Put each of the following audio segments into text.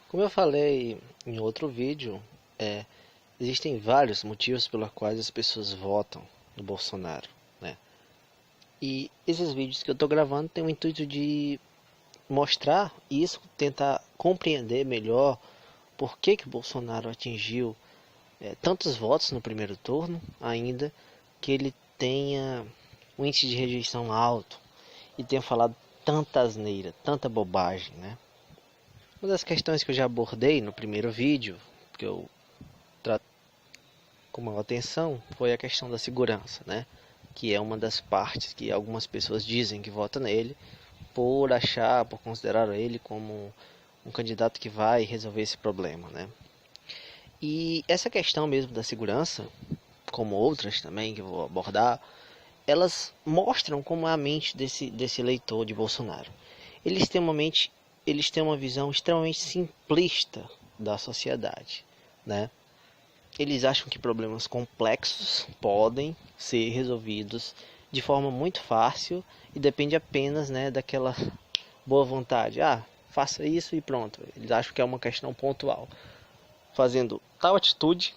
Como eu falei em outro vídeo, existem vários motivos pelos quais as pessoas votam no Bolsonaro, né? E esses vídeos que eu estou gravando têm o intuito de mostrar isso, tentar compreender melhor por que o Bolsonaro atingiu tantos votos no primeiro turno, ainda que ele tenha um índice de rejeição alto e tenha falado tanta asneira, tanta bobagem, né? Uma das questões que eu já abordei no primeiro vídeo, que eu tratei com maior atenção, foi a questão da segurança, né? Que é uma das partes que algumas pessoas dizem que votam nele por considerar ele como um candidato que vai resolver esse problema, né? E essa questão mesmo da segurança, como outras também que eu vou abordar, elas mostram como é a mente desse eleitor de Bolsonaro. Eles têm uma visão extremamente simplista da sociedade, né? Eles acham que problemas complexos podem ser resolvidos de forma muito fácil e depende apenas, né, daquela boa vontade. Ah, faça isso e pronto. Eles acham que é uma questão pontual. Fazendo tal atitude,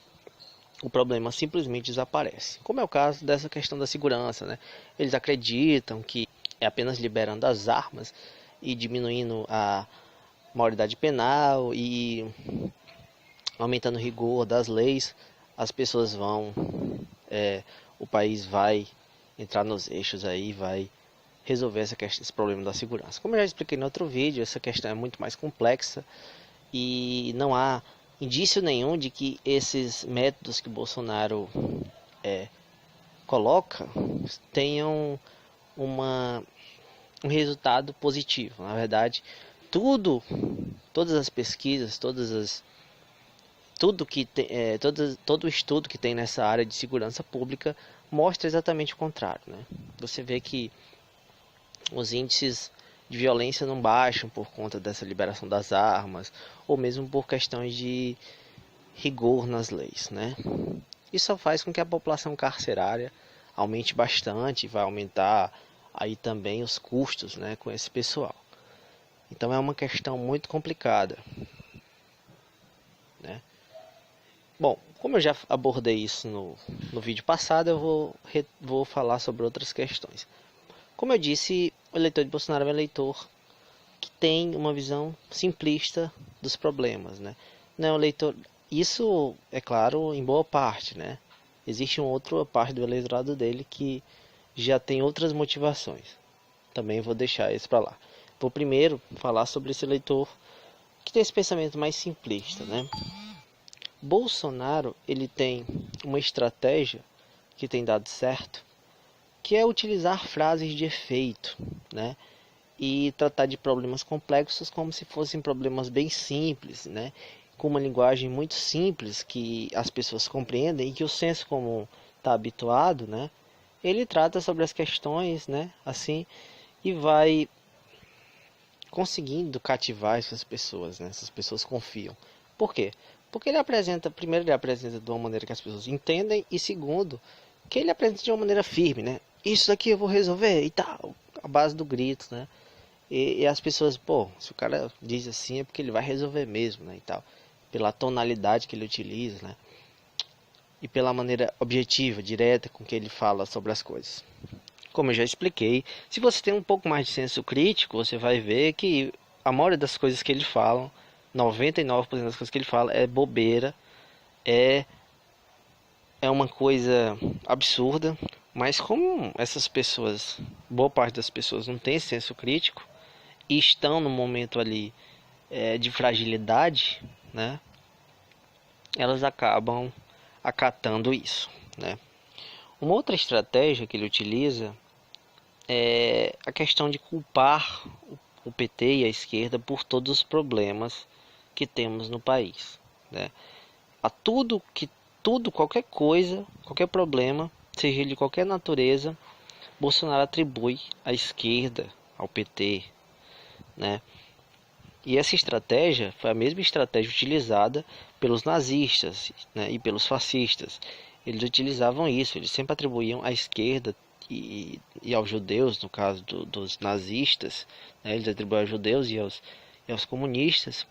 o problema simplesmente desaparece. Como é o caso dessa questão da segurança, né? Eles acreditam que é apenas liberando as armas e diminuindo a maioridade penal e aumentando o rigor das leis, as pessoas vão, o país vai entrar nos eixos aí, vai resolver esse problema da segurança. Como eu já expliquei no outro vídeo, essa questão é muito mais complexa e não há indício nenhum de que esses métodos que Bolsonaro coloca tenham um resultado positivo. Na verdade, todas as pesquisas, todo o estudo que tem nessa área de segurança pública mostra exatamente o contrário, né? Você vê que os índices de violência não baixam por conta dessa liberação das armas, ou mesmo por questões de rigor nas leis, né? Isso faz com que a população carcerária aumente bastante, vai aumentar aí também os custos, né, com esse pessoal. Então é uma questão muito complicada, né? Bom, como eu já abordei isso no vídeo passado, eu vou falar sobre outras questões. Como eu disse, o eleitor de Bolsonaro é um eleitor que tem uma visão simplista dos problemas, né? Não é um eleitor... Isso, é claro, em boa parte, né? Existe uma outra parte do eleitorado dele que já tem outras motivações. Também vou deixar isso para lá. Vou primeiro falar sobre esse eleitor que tem esse pensamento mais simplista, né? Bolsonaro, ele tem uma estratégia que tem dado certo, que é utilizar frases de efeito, né? E tratar de problemas complexos como se fossem problemas bem simples, né? Com uma linguagem muito simples que as pessoas compreendem e que o senso comum está habituado, né? Ele trata sobre as questões, né? Assim, e vai conseguindo cativar essas pessoas, né? Essas pessoas confiam. Por quê? Porque primeiro ele apresenta de uma maneira que as pessoas entendem e segundo, que ele apresenta de uma maneira firme, né? Isso daqui eu vou resolver e tal, a base do grito, né? E as pessoas, pô, se o cara diz assim é porque ele vai resolver mesmo, né, e tal. Pela tonalidade que ele utiliza, né? E pela maneira objetiva, direta com que ele fala sobre as coisas. Como eu já expliquei, se você tem um pouco mais de senso crítico, você vai ver que a maioria das coisas que ele fala, 99% das coisas que ele fala é bobeira, é uma coisa absurda, mas como essas pessoas, boa parte das pessoas não tem senso crítico e estão no momento ali de fragilidade, né? Elas acabam acatando isso, né? Uma outra estratégia que ele utiliza é a questão de culpar o PT e a esquerda por todos os problemas que temos no país, né? A qualquer coisa, qualquer problema, seja de qualquer natureza, Bolsonaro atribui à esquerda, ao PT, né? E essa estratégia foi a mesma estratégia utilizada pelos nazistas, né, e pelos fascistas. Eles utilizavam isso, eles sempre atribuíam à esquerda e aos judeus, no caso dos nazistas, né, eles atribuíam aos judeus e aos comunistas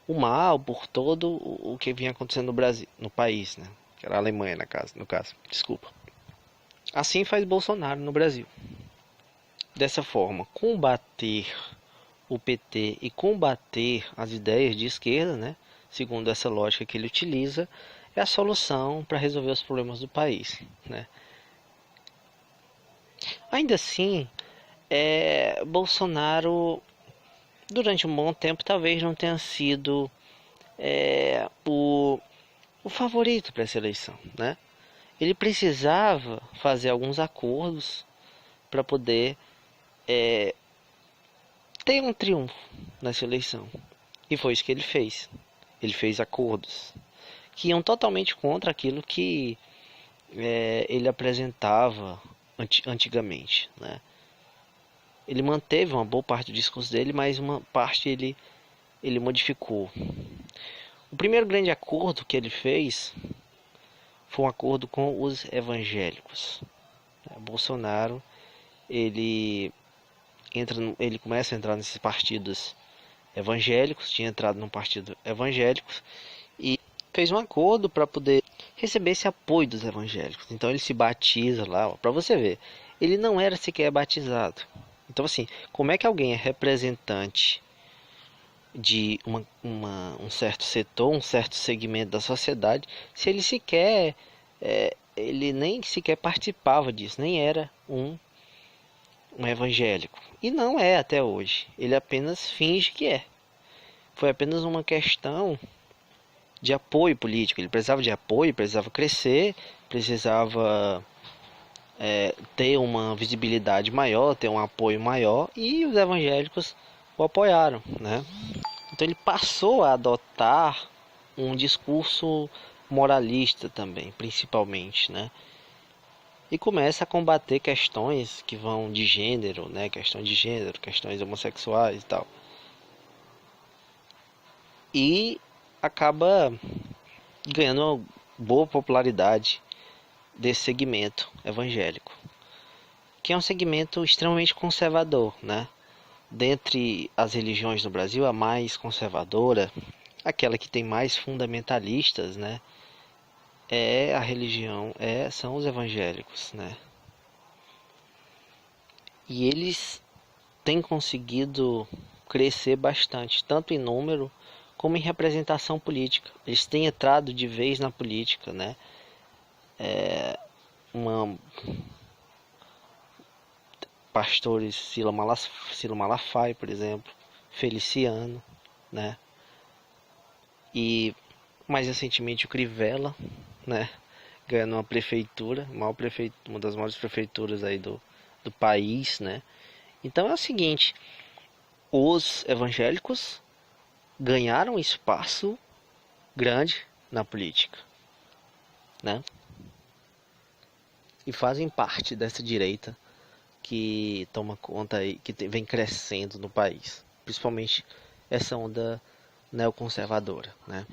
o mal, por todo o que vinha acontecendo no Brasil, no país, né? Que era a Alemanha, no caso, desculpa. Assim faz Bolsonaro no Brasil. Dessa forma, combater o PT e combater as ideias de esquerda, né? Segundo essa lógica que ele utiliza, é a solução para resolver os problemas do país, né? Ainda assim, Bolsonaro, durante um bom tempo, talvez não tenha sido o favorito para essa eleição, né? Ele precisava fazer alguns acordos para poder ter um triunfo nessa eleição. E foi isso que ele fez. Ele fez acordos que iam totalmente contra aquilo que ele apresentava antigamente, né? Ele manteve uma boa parte do discurso dele, mas uma parte ele modificou. O primeiro grande acordo que ele fez foi um acordo com os evangélicos. Bolsonaro ele ele começa a entrar nesses partidos evangélicos, tinha entrado num partido evangélico e fez um acordo para poder receber esse apoio dos evangélicos. Então ele se batiza lá, para você ver, ele não era sequer batizado. Então assim, como é que alguém é representante de um certo setor, um certo segmento da sociedade, se ele sequer, ele nem sequer participava disso, nem era um evangélico. E não é até hoje, ele apenas finge que é. Foi apenas uma questão de apoio político, ele precisava de apoio, precisava crescer, precisava ter uma visibilidade maior, ter um apoio maior, e os evangélicos o apoiaram, né? Então ele passou a adotar um discurso moralista também, principalmente, né? E começa a combater questões que vão de gênero, né? Questões de gênero, questões homossexuais e tal. E acaba ganhando uma boa popularidade desse segmento evangélico, que é um segmento extremamente conservador, né? Dentre as religiões no Brasil, a mais conservadora, aquela que tem mais fundamentalistas, né? É a religião, são os evangélicos, né? E eles têm conseguido crescer bastante, tanto em número como em representação política. Eles têm entrado de vez na política, né? Pastores Cilo Malafaia, por exemplo, Feliciano, né? E mais recentemente o Crivella, né? Ganhando uma prefeitura, uma das maiores prefeituras aí do país, né? Então é o seguinte, os evangélicos ganharam espaço grande na política, né? E fazem parte dessa direita que toma conta aí, que vem crescendo no país, principalmente essa onda neoconservadora, né?